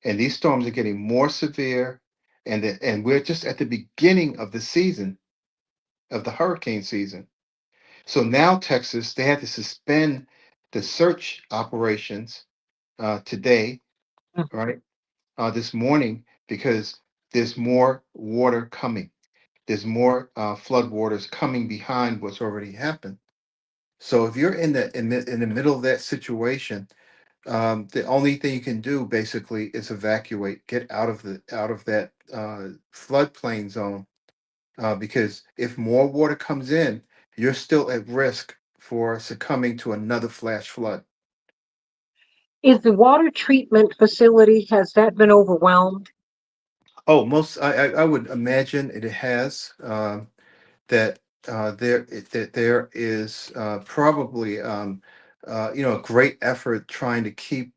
and these storms are getting more severe, and we're just at the beginning of the season of the hurricane season. So now Texas, they had to suspend the search operations today, Mm. right? This morning, because there's more water coming. There's more flood waters coming behind what's already happened. So if you're in the middle of that situation, the only thing you can do basically is evacuate, get out of that floodplain zone, because if more water comes in, you're still at risk for succumbing to another flash flood. Is the water treatment facility, has that been overwhelmed? Oh, I would imagine it has. That that there is probably a great effort trying to keep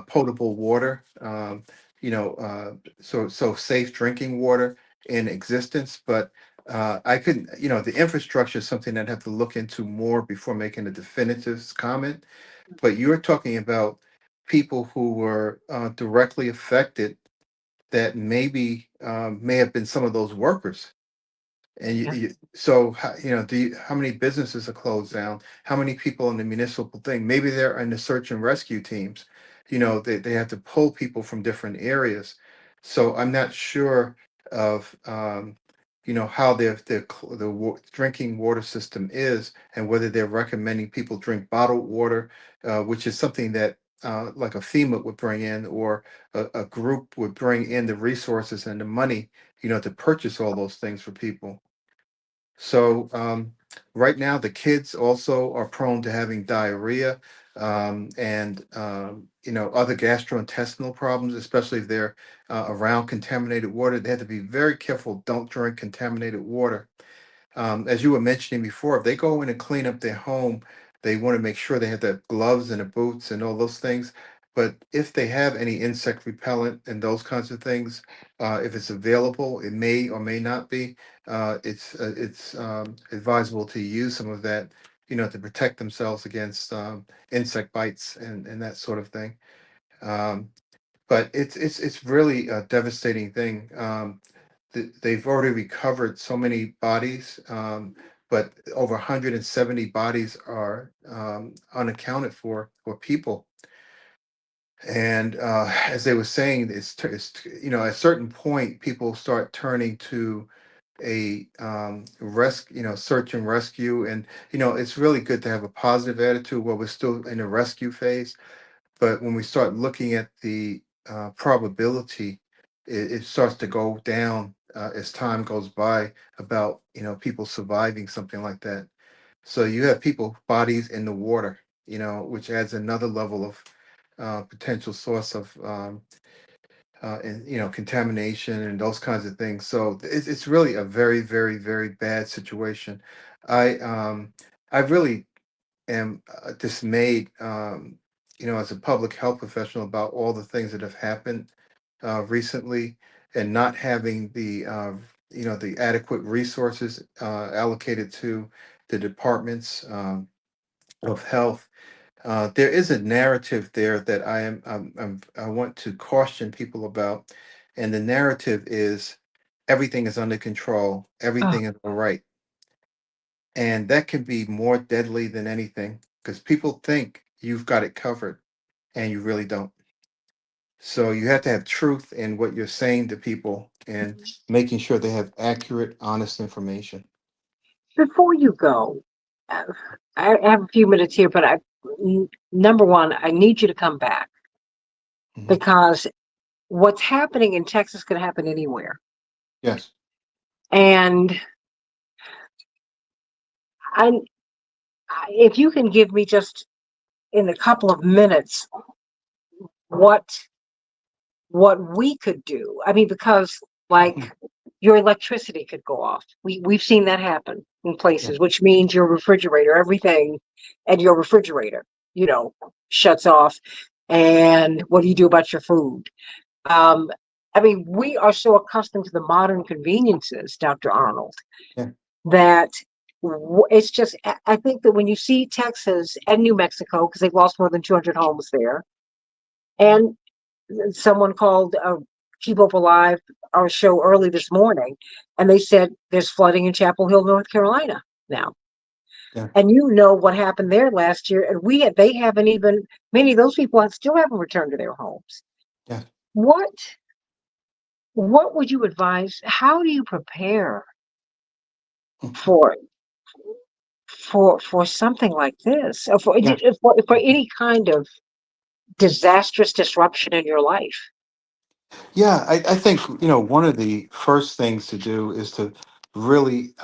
potable water, so safe drinking water in existence. But I couldn't, the infrastructure is something I'd have to look into more before making a definitive comment. But you're talking about people who were directly affected, that maybe may have been some of those workers. And Yeah. so how many businesses are closed down? How many people in the municipal thing? Maybe they're in the search and rescue teams. They have to pull people from different areas. So I'm not sure of how the drinking water system is, and whether they're recommending people drink bottled water, which is something that like a FEMA would bring in, or a group would bring in the resources and the money, to purchase all those things for people. So right now, the kids also are prone to having diarrhea, and other gastrointestinal problems, especially if they're around contaminated water. They have to be very careful. Don't drink contaminated water. As you were mentioning before, if they go in and clean up their home, they want to make sure they have the gloves and the boots and all those things. But if they have any insect repellent and those kinds of things, if it's available, it may or may not be. It's advisable to use some of that, to protect themselves against insect bites and that sort of thing. Um, but it's really a devastating thing. They've already recovered so many bodies, but over 170 bodies are unaccounted for people. And as they were saying, at a certain point, people start turning to a search and rescue, and it's really good to have a positive attitude while we're still in the rescue phase. But when we start looking at the probability, it starts to go down as time goes by, about people surviving something like that. So you have people bodies in the water, which adds another level of potential source of and contamination and those kinds of things. So it's really a very, very, very bad situation. I really am dismayed, as a public health professional, about all the things that have happened recently, and not having the the adequate resources allocated to the departments of health. There is a narrative there that I want to caution people about, and the narrative is everything is under control, Oh, everything is all right, and that can be more deadly than anything because people think you've got it covered, and you really don't. So you have to have truth in what you're saying to people and making sure they have accurate, honest information. before you go, uh, I have a few minutes here, but number one, I need you to come back Mhm. because what's happening in Texas could happen anywhere. Yes. And I, if you can give me just in a couple of minutes what we could do. I mean, because Mhm. like your electricity could go off. We've seen that happen in Yeah. places, which means your refrigerator, everything, and your refrigerator, you know, shuts off. And what do you do about your food? Um, I mean, we are so accustomed to the modern conveniences, Dr. Arnold, Yeah. that it's just, I think that when you see Texas and New Mexico, because they've lost more than 200 homes there, and someone called Keep Hope Alive, our show early this morning, and they said there's flooding in Chapel Hill, North Carolina now. Yeah. And you know what happened there last year, and they haven't even many of those people still haven't returned to their homes. Yeah. What would you advise? How do you prepare Mhm. for something like this, or Yeah. for any kind of disastrous disruption in your life? Yeah, I think one of the first things to do is to really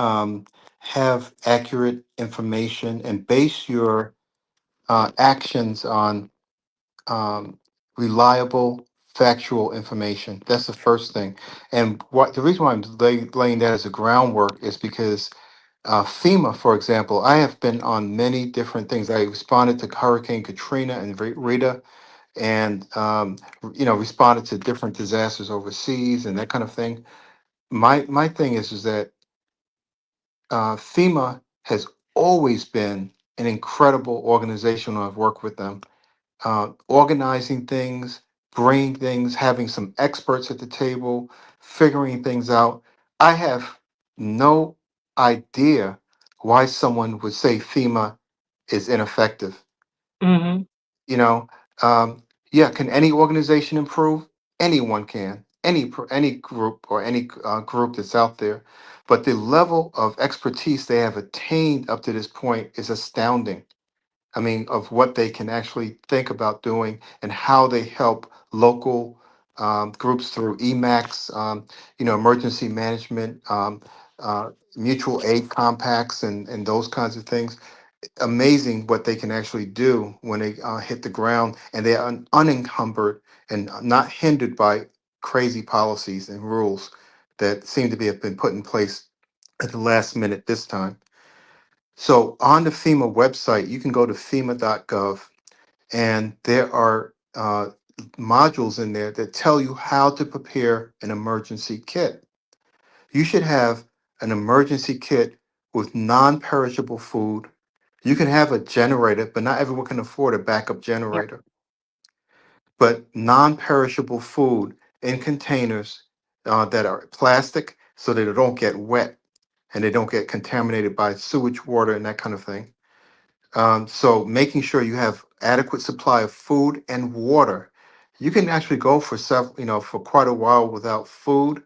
have accurate information and base your actions on um, reliable, factual information. That's the first thing. And what the reason why I'm laying that as a groundwork is because FEMA, for example, I have been on many different things. I responded to Hurricane Katrina and Rita, and responded to different disasters overseas and that kind of thing. My thing is that FEMA has always been an incredible organization when I've worked with them, organizing things, bringing things, having some experts at the table, figuring things out. I have no idea why someone would say FEMA is ineffective. Hmm. You know, um, yeah, can any organization improve? Anyone can. Any group or any group that's out there, but the level of expertise they have attained up to this point is astounding. I mean, of what they can actually think about doing and how they help local groups through EMACs, emergency management, mutual aid compacts, and those kinds of things. Amazing what they can actually do when they hit the ground and they are unencumbered and not hindered by crazy policies and rules that seem to have been put in place at the last minute this time. So on the FEMA website, you can go to FEMA.gov, and there are modules in there that tell you how to prepare an emergency kit. You should have an emergency kit with non-perishable food. You can have a generator, but not everyone can afford a backup Yep. generator. But non-perishable food in containers that are plastic so that they don't get wet and they don't get contaminated by sewage water and that kind of thing. So making sure you have adequate supply of food and water. You can actually go for for quite a while without food,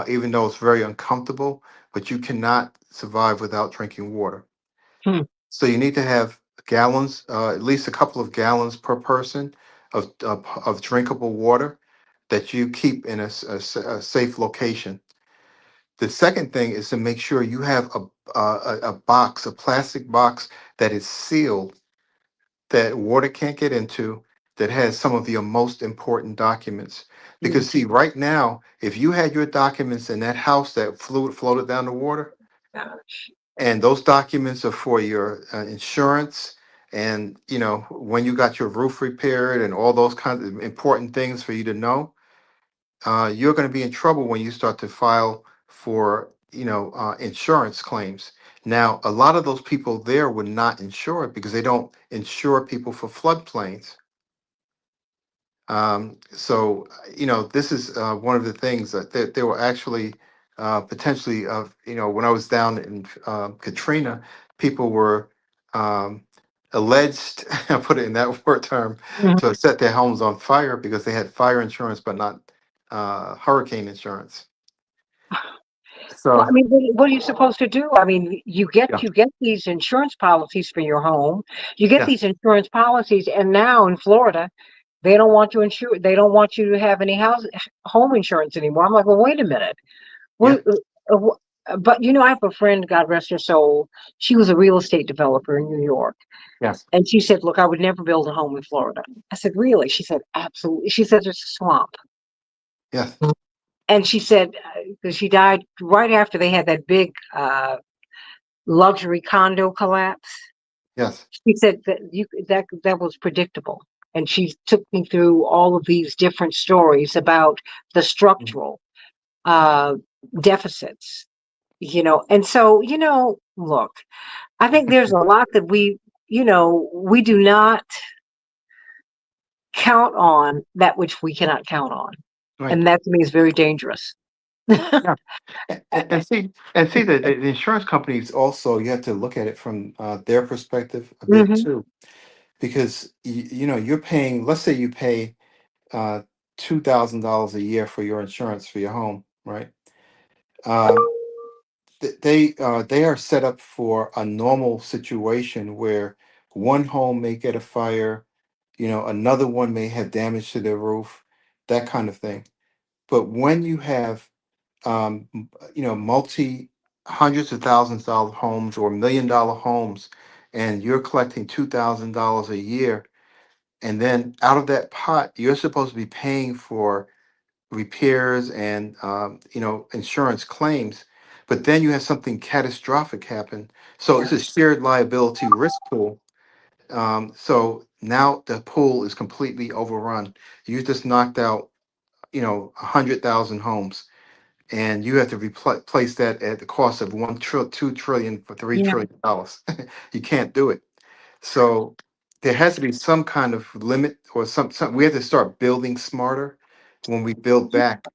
even though it's very uncomfortable, but you cannot survive without drinking water. Hmm. So you need to have gallons, at least a couple of gallons per person of drinkable water that you keep in a safe location. The second thing is to make sure you have a box, a plastic box that is sealed, that water can't get into, that has some of your most important documents. Mm. Because see, right now, if you had your documents in that house that floated down the water, Gosh. and those documents are for your insurance, and when you got your roof repaired and all those kinds of important things for you to know, you're going to be in trouble when you start to file for insurance claims. Now, a lot of those people there were not insured because they don't insure people for floodplains. This is one of the things that they were actually potentially when I was down in Katrina, people were um, alleged, I put it in that word term, Mhm. to have set their homes on fire because they had fire insurance but not hurricane insurance. Well, I So, mean, what are you supposed to do? I mean, yeah, you get these insurance policies for your home. You get yeah, these insurance policies, and now in Florida, they don't want you insure. They don't want you to have any home insurance anymore. I'm like, well, wait a minute. yeah, What? But I have a friend, God rest her soul. She was a real estate developer in New York, yes, and she said, "Look, I would never build a home in Florida." I said, "Really?" She said, "Absolutely." She said, "It's a swamp." yes, And she said, because she died right after they had that big luxury condo collapse. yes. She said that was predictable, and she took me through all of these different stories about the Mhm. structural uh, deficits. And so look, I think there's a lot that we do not count on that which we cannot count on, Right. and that to me is very dangerous. Yeah. And see the insurance companies also, you have to look at it from their perspective a bit Hmm. too, because you're paying. Let's say you pay uh, $2,000 a year for your insurance for your home, right? Um, they are set up for a normal situation where one home may get a fire, another one may have damage to their roof, that kind of thing. But when you have multi hundreds of $1,000s homes or $1 million homes, and you're collecting $2,000 a year, and then out of that pot, you're supposed to be paying for repairs and insurance claims, but then you have something catastrophic happen. So Yeah. it's a shared liability risk pool. So now the pool is completely overrun. You just knocked out 100,000 homes, and you have to replace that at the cost of 2 trillion for Yeah. $3 trillion. You can't do it. So there has to be some kind of limit, or some we have to start building smarter when we build back.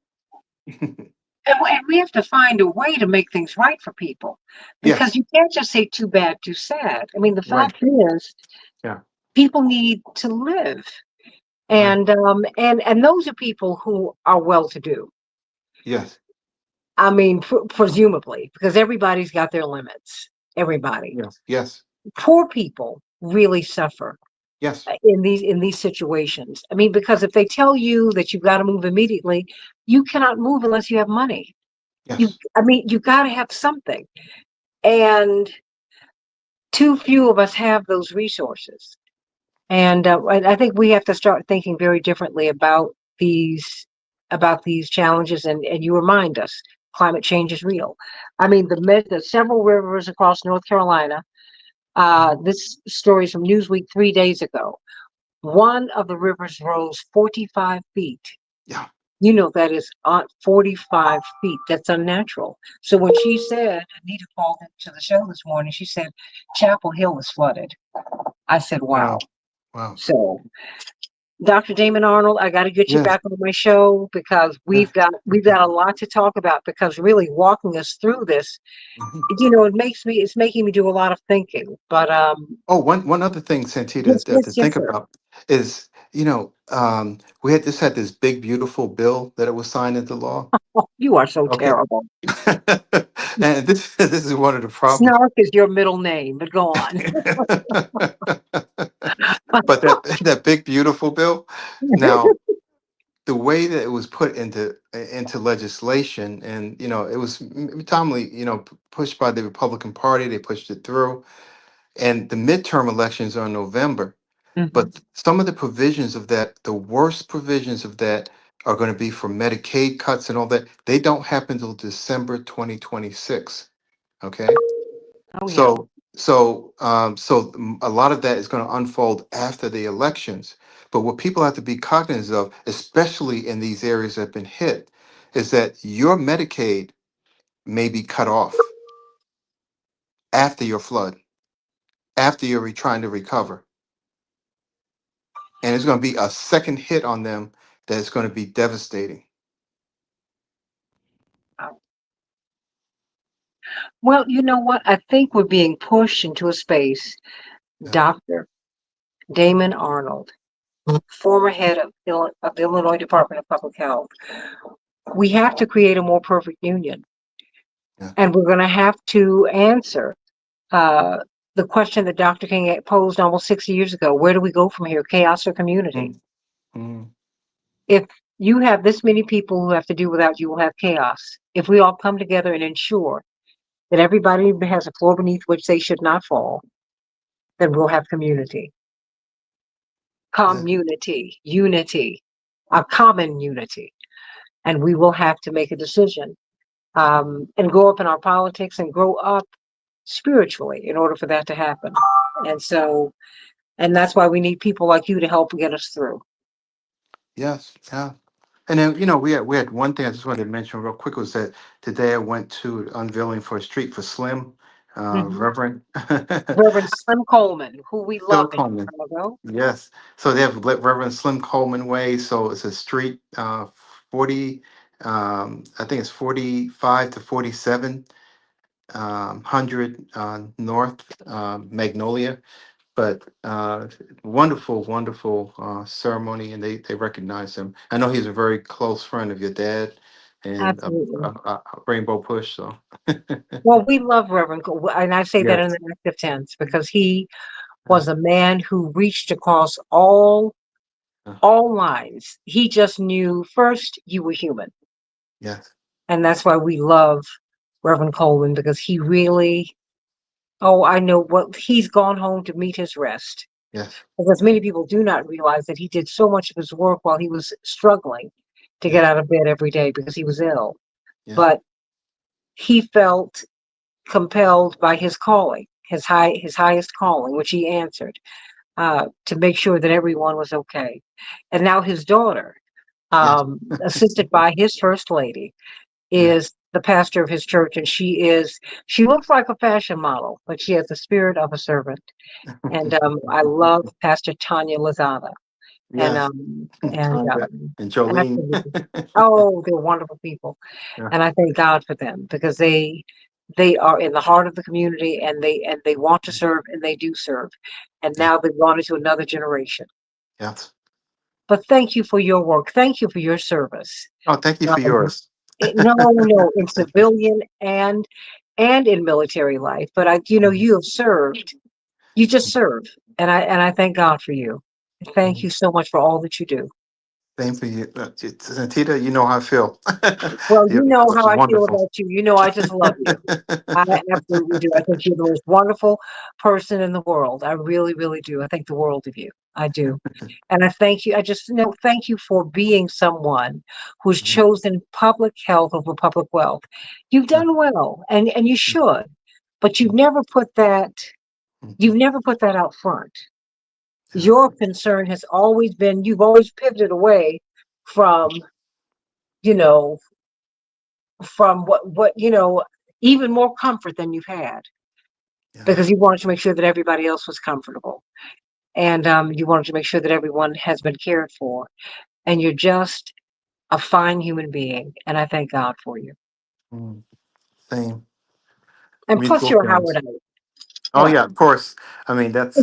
And we have to find a way to make things right for people because Yes, you can't just say too bad, too sad. I mean, the right. fact is, Yeah, people need to live, right. and those are people who are well to do. Yes, I mean, presumably, because everybody's got their limits. Everybody. yes, yes, Poor people really suffer yes, in these situations. I mean, because if they tell you that you've got to move immediately, you cannot move unless you have money. yes. I mean, you got to have something. And too few of us have those resources. And I think we have to start thinking very differently these these challenges. And you remind us, climate change is real. I mean, the several rivers across North Carolina. Mhm. This story is from Newsweek 3 days ago. One of the rivers rose 45 feet. Yeah. That is 45 feet. That's unnatural. So when she said, Anita called into the show this morning, she said, Chapel Hill is flooded. I said, wow. Wow. Wow. So, Dr. Damon Arnold, I got to get you Yes. back on my show because Yeah. we've got a lot to talk about because really walking us through this, Mhm. it's making me do a lot of thinking. But Oh, one other thing, Santita, yes, to yes, yes, think sir. about is, we had this big beautiful bill that it was signed into law. Oh, you are so Okay. terrible. And this is one of the problems. Snark is your middle name, but go on. But that big beautiful bill. Now, the way that it was put into legislation, and it was timely, pushed by the Republican Party. They pushed it through, and the midterm elections are in November. Mhm. But some of the provisions of that, the worst provisions of that, are going to be for Medicaid cuts and all that. They don't happen until December 2026. Okay. Oh yeah. So a lot of that is going to unfold after the elections. But what people have to be cognizant of, especially in these areas that have been hit, is that your Medicaid may be cut off after your flood, after you're trying to recover. And it's going to be a second hit on them that's going to be devastating. Well, you know what? I think we're being pushed into a space. Yeah. Dr. Damon Arnold, former head of the Illinois Department of Public Health, we have to create a more perfect union. Yeah. And we're going to have to answer uh, the question that Dr. King posed almost 60 years ago. Where do we go from here, chaos or community? Mm-hmm. If you have this many people who have to do without you, will have chaos. If we all come together and ensure that everybody has a floor beneath which they should not fall, then we'll have community. Yeah. Community, unity, a common unity. And we will have to make a decision and grow up in our politics and grow up spiritually in order for that to happen. And so, and that's why we need people like you to help get us through. Yes. Yeah. And then, you know, we had one thing I just wanted to mention real quick was that today I went to unveiling for a street for Slim, Mhm. Reverend Reverend Slim Coleman, who we Phil love in Coleman. Chicago. Yes. So they have Reverend Slim Coleman Way. So it's a street, 40, I think it's 45 to 47, 100 North Magnolia. But wonderful, wonderful ceremony, and they recognize him. I know he's a very close friend of your dad, and Absolutely. Rainbow Push. So Well, we love and I say that in yes, the active tense because he was a man who reached across all lines. He just knew first you were human, yes, and that's why we love Reverend Coleman because he really. Oh, I know what he's gone home to meet his rest. yes, Because many people do not realize that he did so much of his work while he was struggling to get yes, out of bed every day because he was ill. yes, But he felt compelled by his calling, his highest calling, which he answered, to make sure that everyone was okay. And now his daughter, yes, assisted by his first lady, yeah. is the pastor of his church, and she looks like a fashion model, but she has the spirit of a servant. And I love Pastor Tanya Lazada. And Yes, Tanya and Jolene. absolutely. Oh, they're wonderful people, Yeah, and I thank God for them because they are in the heart of the community, and they want to serve, and they do serve, and yeah, now they've gone into another generation. yes. But thank you for your work. Thank you for your service. Oh, thank you for Um, yours. no, no, in civilian and in military life. But you have served. You just serve, and I thank God for you. Thank you so much for all that you do. Same for you, Santita. You know how I feel. Well, you You're know how I feel wonderful. about you. You know I just love you. I absolutely do. I think you're the most wonderful person in the world. I really, really do. I think the world of you. I do. And I thank you. I just thank you for being someone who's chosen public health over public wealth. You've Yeah. done well, and you should, but you've never put that out front. Yeah. Your concern has always been you've always pivoted away from, you know, from what even more comfort than you've had Yeah. because you wanted to make sure that everybody else was comfortable, and you wanted to make sure that everyone has been cared for, and you're just a fine human being, and I thank God for you. Mm, same. And plus Mutual you're a feelings. Howardite. Oh What? yeah, of course. I mean that's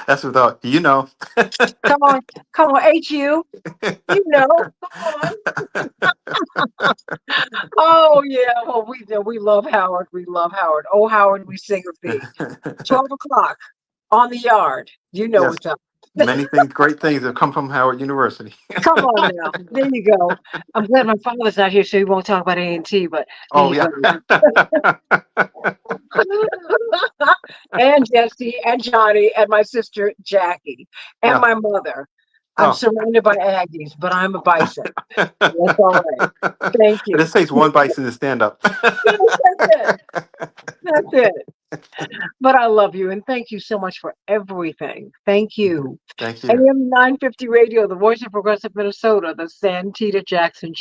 that's without Come on, come on, HU. Come on. Oh yeah, well we love Howard. We love Howard. Oh Howard, we sing of thee. 12 o'clock on the yard. You know Yes, what's up. many things, great things have come from Howard University. Come on now. There you go. I'm glad my father's not here, so he won't talk about A&T, but there Oh you yeah. go. And Jesse and Johnny and my sister Jackie and Yeah. my mother. I'm Oh. surrounded by Aggies, but I'm a bison. That's all right. But Thank you. it takes one bison to stand up. Yes, that's it. That's it. But I love you and thank you so much for everything. Thank you. Thank you. AM 950 Radio, the voice of progressive Minnesota, the Santita Jackson